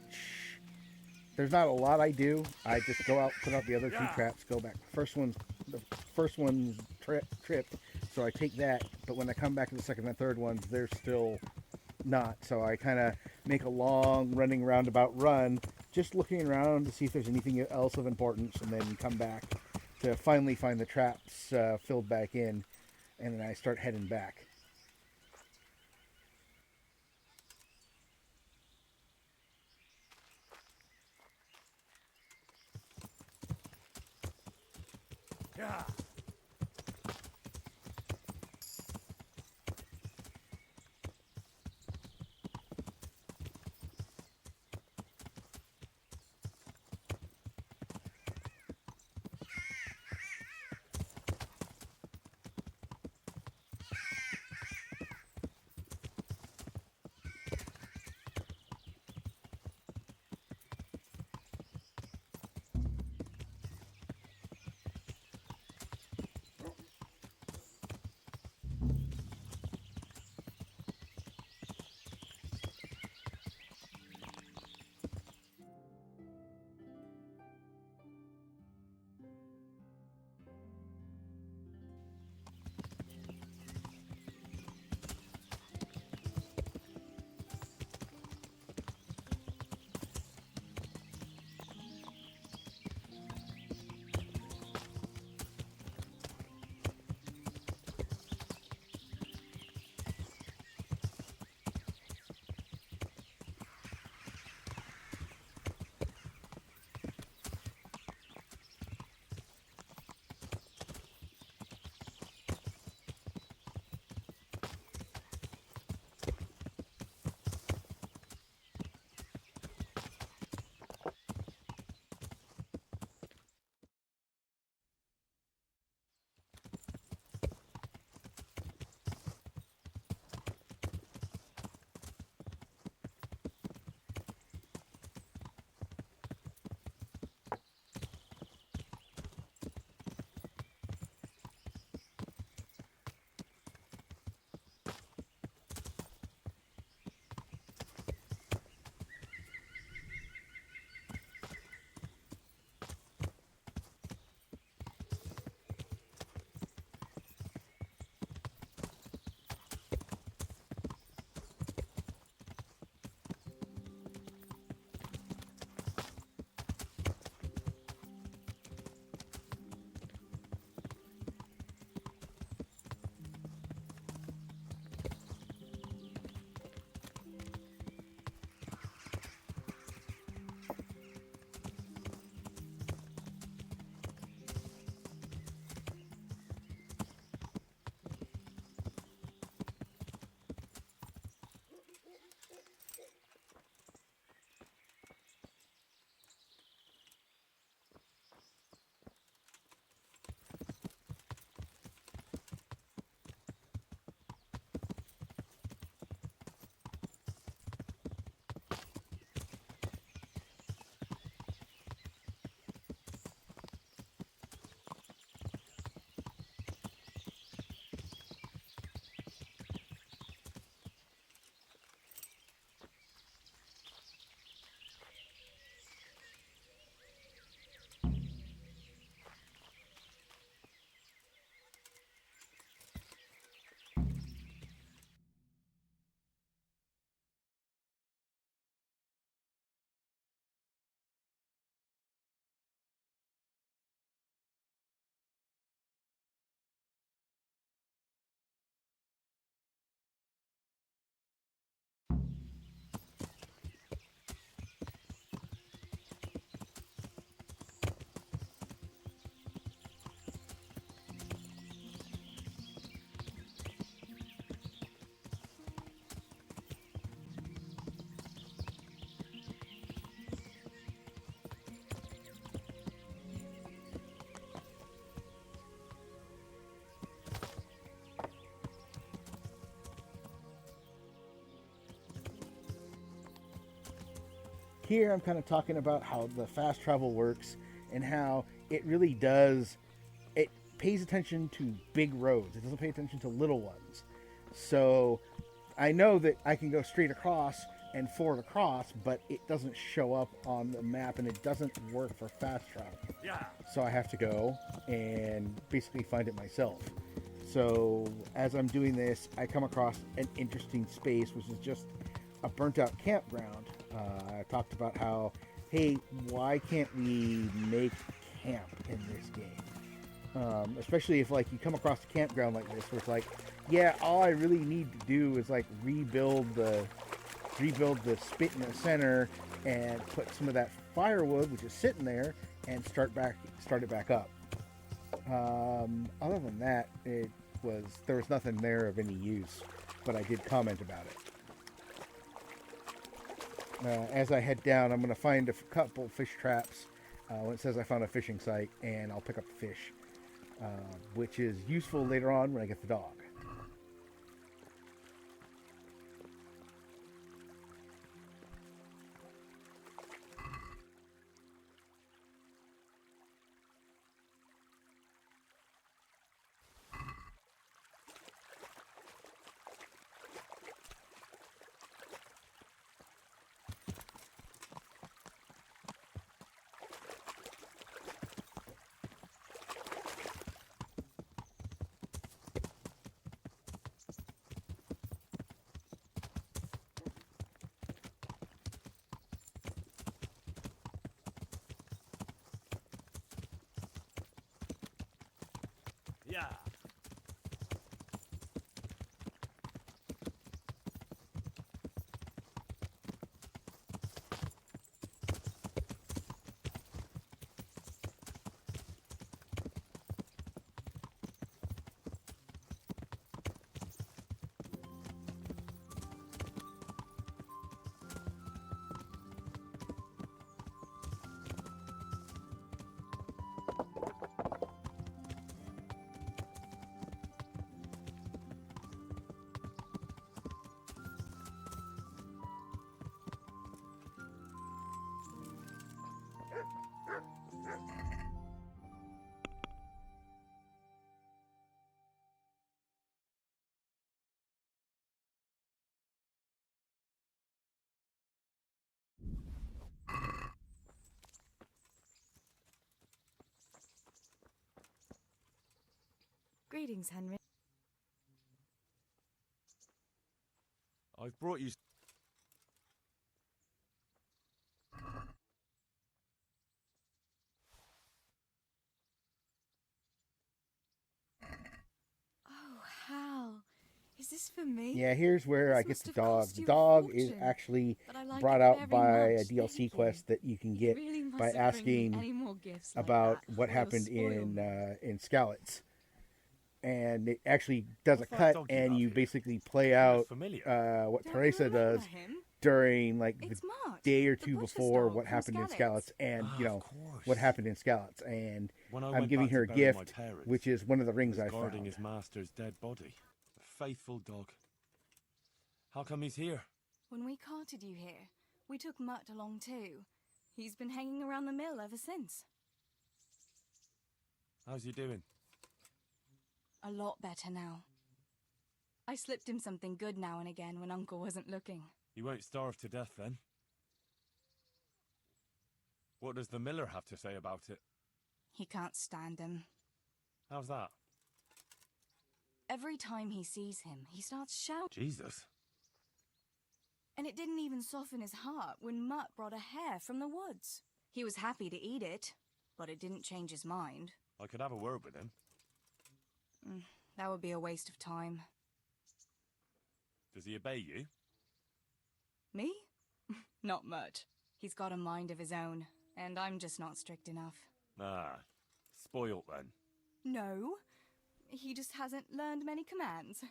There's not a lot I do. I just go out, put out the other two traps, go back. The first one's tripped, so I take that. But when I come back to the second and third ones, they're still not. So I kind of make a long running roundabout run, just looking around to see if there's anything else of importance, and then come back to finally find the traps filled back in, and then I start heading back. Yeah. here I'm kind of talking about how the fast travel works and how it really does. It pays attention to big roads. It doesn't pay attention to little ones. So I know that I can go straight across and forward across, but it doesn't show up on the map and it doesn't work for fast travel. Yeah. So I have to go and basically find it myself. So as I'm doing this, I come across an interesting space, which is just a burnt out campground. I talked about how, hey, why can't we make camp in this game? Especially if like you come across a campground like this, where it's like, yeah, all I really need to do is like rebuild the spit in the center and put some of that firewood, which is sitting there, and start it back up. Other than that, there was nothing there of any use, but I did comment about it. As I head down, I'm going to find a couple fish traps when it says I found a fishing site, and I'll pick up the fish, which is useful later on when I get the dog. Yeah. Greetings, Henry. I've brought you. Oh, Hal. Is this for me? Yeah, here's where I get must the have dog. cost The you a dog is fortune, actually but I like brought it out very by a much, DLC thank quest that you can get really mustn't by bring me asking any more gifts like about that, what or you'll happened spoil in Skalitz. And it actually does a What cut, dog you and have you here? basically play You look out familiar. what Don't Teresa you remember does him? during like It's the Mart, day or the two butcher's before dog what from happened in Skalitz. Skalitz, and Ah, you know of course. what happened in Skalitz. And When I I'm went giving back her a to bury my gift, parents, which is one of the he rings was I guarding found. his master's dead body. A faithful dog. How come he's here? When we carted you here, we took Mutt along too. He's been hanging around the mill ever since. How's he doing? A lot better now. I slipped him something good now and again when Uncle wasn't looking. He won't starve to death then. What does the miller have to say about it? He can't stand him. How's that? Every time he sees him, he starts shouting. Jesus. And it didn't even soften his heart when Mutt brought a hare from the woods. He was happy to eat it, but it didn't change his mind. I could have a word with him. That would be a waste of time. Does he obey you? Me? Not much. He's got a mind of his own, and I'm just not strict enough. Ah, spoilt then. No, he just hasn't learned many commands.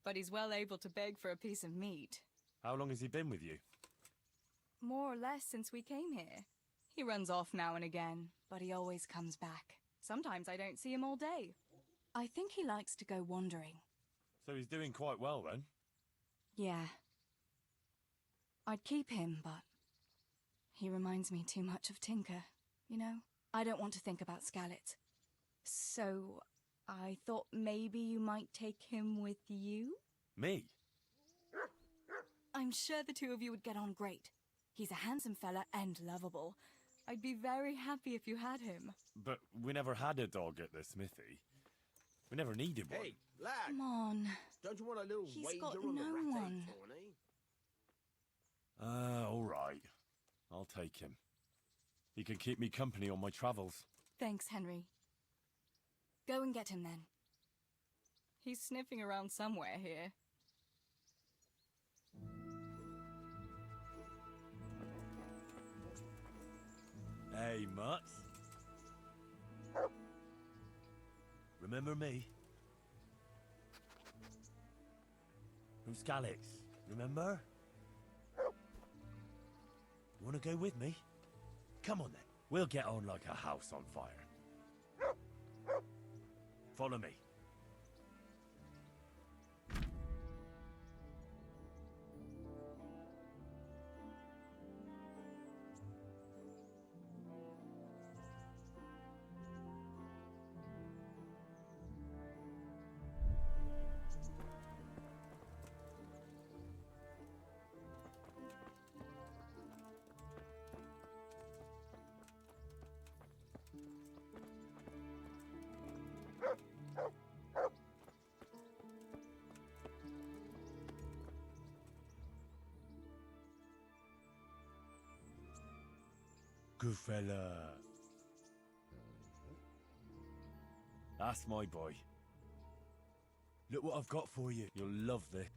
But he's well able to beg for a piece of meat. How long has he been with you? More or less since we came here. He runs off now and again, but he always comes back. Sometimes I don't see him all day. I think he likes to go wandering. So he's doing quite well then? Yeah. I'd keep him, but He reminds me too much of Tinker, you know? I don't want to think about Scarlet. So, I thought maybe you might take him with you? Me? I'm sure the two of you would get on great. He's a handsome fella and lovable. I'd be very happy if you had him. But we never had a dog at the smithy. We never needed one. Hey, lad! Come on. Don't you want a little He's wager got on the no rat one. Tawny? All right. I'll take him. He can keep me company on my travels. Thanks, Henry. Go and get him then. He's sniffing around somewhere here. Hey, Mutt. Remember me? From Skalix, remember? You wanna go with me? Come on then. We'll get on like a house on fire. Follow me. Good fella. That's my boy. Look what I've got for you. You'll love this.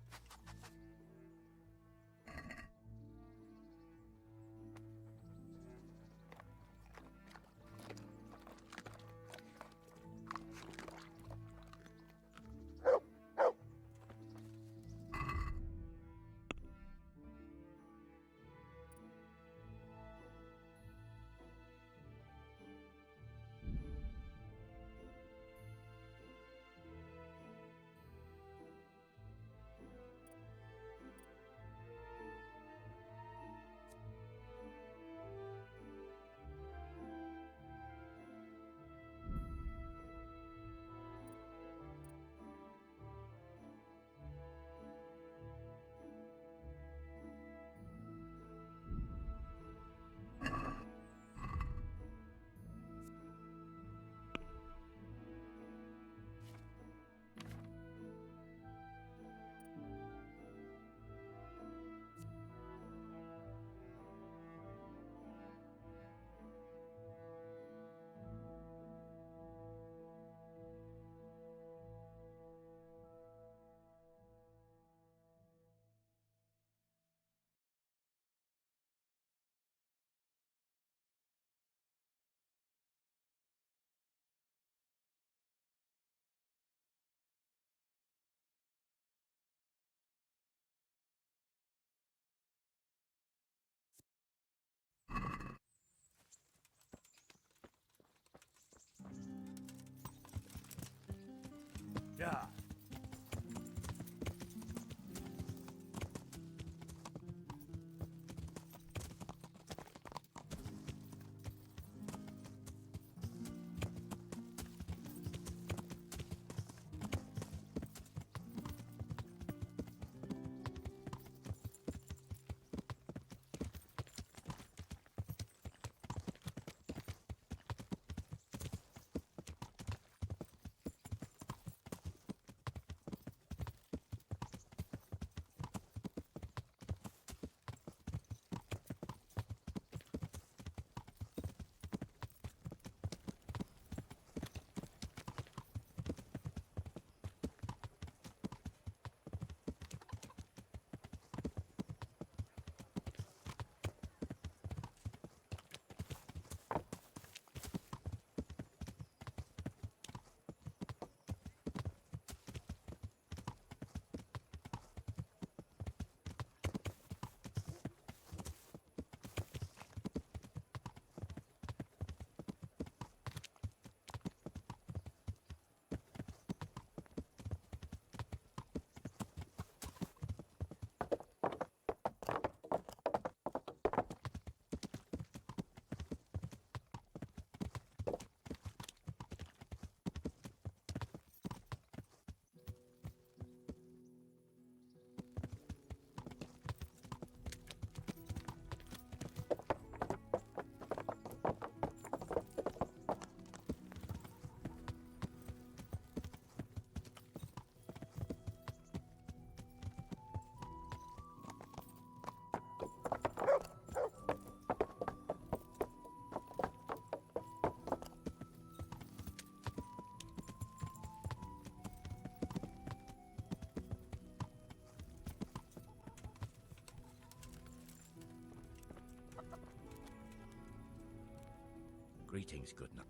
Greetings, good night.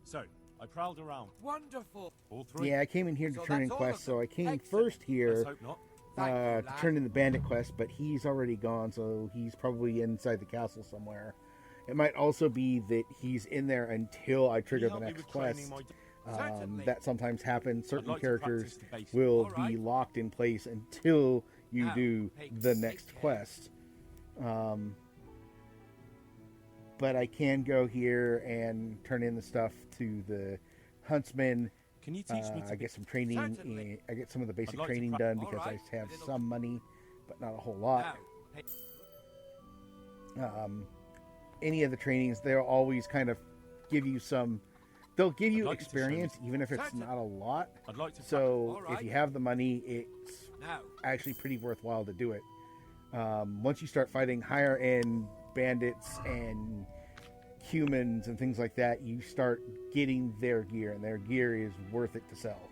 So, I prowled around. Wonderful. All three? Yeah, I came in here to So turn in that's all of quests, so them. I came Excellent. first Let's here hope not. Thank you, to lad. turn in the bandit quest, but he's already gone, so he's probably inside the castle somewhere. It might also be that he's in there until I trigger the help me next with training quest. Certainly. That sometimes happens. Certain like to characters practice the basics. will All right. be locked in place until you Now, do take the sick next care. quest. But I can go here and turn in the stuff to the huntsman. Can you teach me to I be... get some training. Certainly. I get some of the basic like to training prac- done All because right, I have but it'll- some money, but not a whole lot. Now, hey, Any of the trainings, they'll always kind of give you some. They'll give you I'd like you to show me experience, even if it's Certainly. not a lot. I'd like to So All if right. you have the money, it's now. actually pretty worthwhile to do it. Once you start fighting higher end bandits and humans and things like that, you start getting their gear, and their gear is worth it to sell.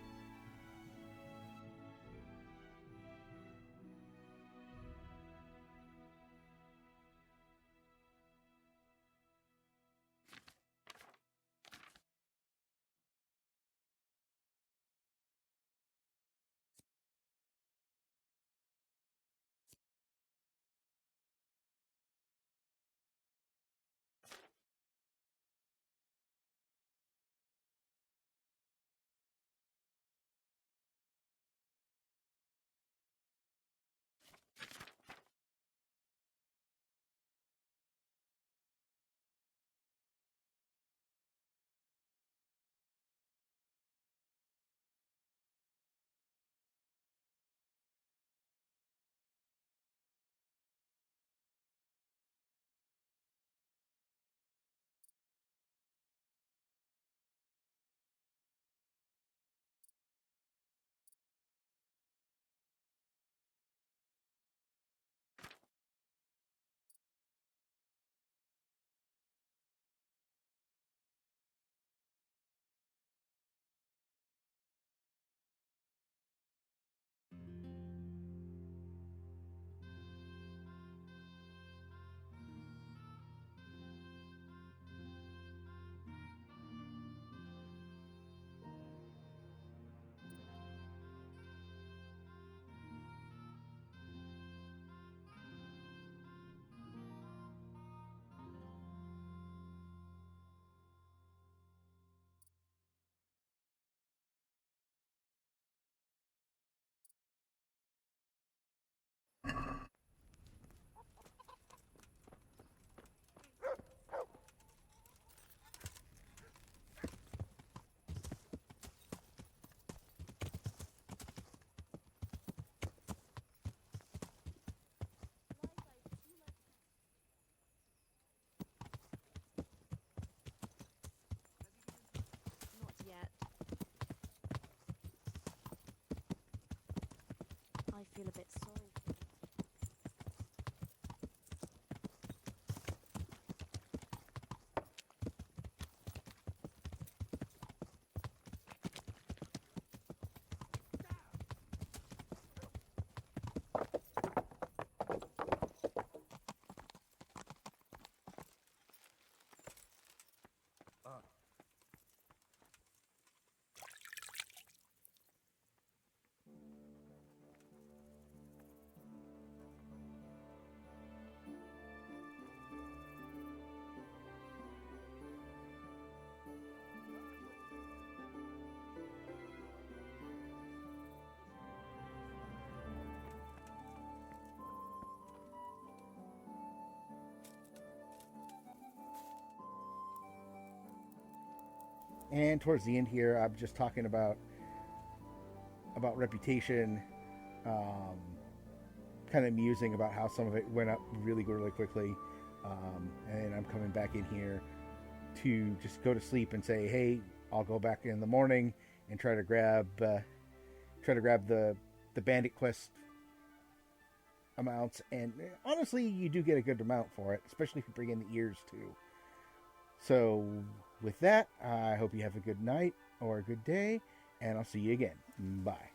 Not yet. I feel a bit sorry for him. And towards the end here, I'm just talking about reputation, kind of musing about how some of it went up really quickly, and I'm coming back in here to just go to sleep and say, hey, I'll go back in the morning and try to grab the bandit quest amounts. And honestly, you do get a good amount for it, especially if you bring in the ears too. So with that, I hope you have a good night or a good day, and I'll see you again. Bye.